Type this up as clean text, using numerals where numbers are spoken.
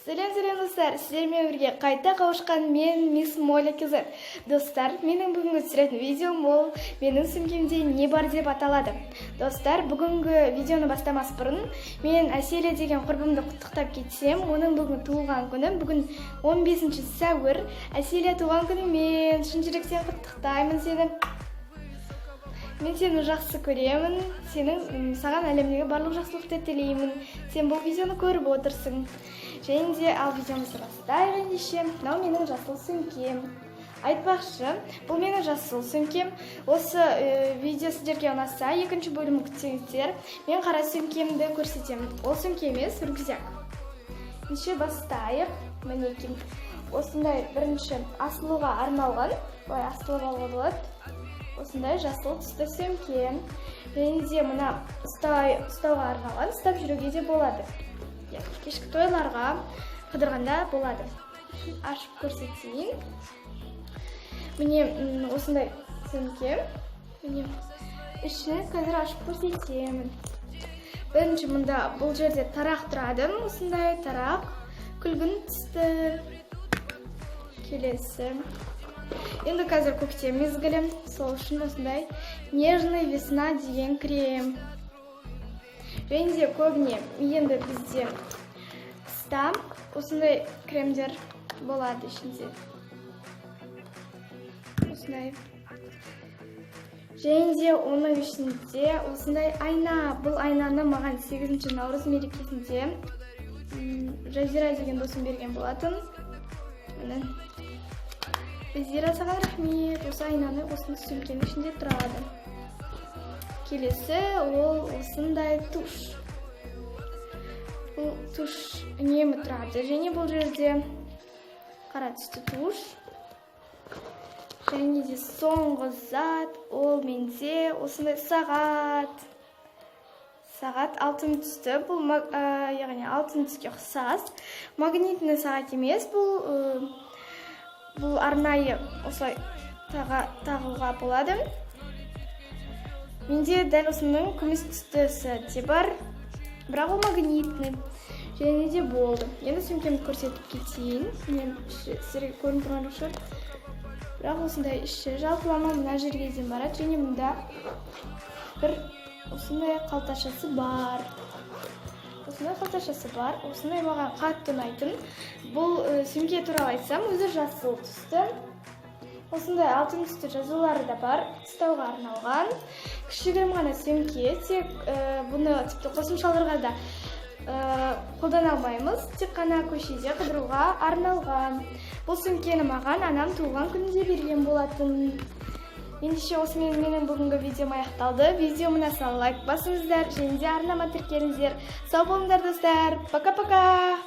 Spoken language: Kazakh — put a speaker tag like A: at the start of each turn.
A: Сәлем достар, сіздермен бірге қайта қауышқан мен Мисс Молли KZ. Достар, менің бүгінгі түсіретін видеом ол менің сөмкемде не бар деп аталады. Достар, бүгінгі видеоны бастамас бұрын мен Әселия деген құрбымды құттықтап кетсем, оның бүгін туылған күні, бүгін 15 сәуір. Әселия, туған күнімен шын жүректен құттықтаймын сені. Мен сені жақсы көремін, саған әлемдегі барлық жақсылықты тілеймін. Сен бұл видеоны көріп отырсың. Және де ал видеомызды бастайық ендеше. Мынау менің жасыл сөмкем. Айтпақшы, бұл менің жасыл сөмкем. Осы видео сіздерге ұнаса, екінші бөлімін күтсеңіздер, мен қара сөмкемді көрсетемін. Ол сөмке емес, рюкзак. Ендеше бастайық. Мінекей. Осындай бірінші асылуға арналған, былай асылуға болады. Осындай жасыл түсті сөмке. Және де мына ұстауға арналған, ұстап жүруге де болады. Кешкі тойларға қыдырғанда болады. Ашып көрсетейін. Міне осындай сөмке. Міне іші қазір ашып көрсетемін. Бірінші мұнда бұл жерде тарақ тұрады. Осындай тарақ, күлгін түсті. Келесі. Енді қазір көктем мезгілі, сол үшін осындай нежный весна деген крем. Және де көбіне енді бізде қыста осындай кремдер болады ішінде. Осындай. Және де оның ішінде осындай айна. Бұл айнаны маған 8 наурыз мерекесінде Жазира деген досым берген болатын. Жазира, саған рахмет. Осы айнаны осындай сөмкенің ішінде тұрады. Келесі ол осындай туш. Бұл туш үнемі тұрады. Және бұл жерде қара түсті туш. Және де соңғы зат ол менде осындай сағат. Сағат алтын түсті. Бұл яғни алтын түске ұқсас. Магнитный сағат емес. Бұл арнайы осылай тағуға болады. Менде дәл осының күміс түстісі де бар, бірақ ол магнитный. Және де болды. Енді сөмкемді көрсетіп кетейін. Мен сіздерге көрініп тұрған шығар. Бірақ осындай іші жалпылама мына жерге дейін барады. Және мұнда бір осындай қалташасы бар. Осындай қалташасы бар. Осындай маған қатты ұнайтын. Бұл сөмке туралы айтсам, өзі жасыл түсті. Осындай алтын түсті жазулары да бар. Ұстауға арналған. Кішігірім ғана сөмке. Тек бұны тіпті қосымшаларға да қолдана алмаймыз. Тек қана көшеде қыдыруға арналған. Бұл сөмкені маған анам туылған күнінде берген болатын. Ендеше осымен менің бүгінгі видеом аяқталды. Видеомды лайк басыңыздар, және де арнама тіркеліңіздер. Сау болыңдар достар. Пока-пока.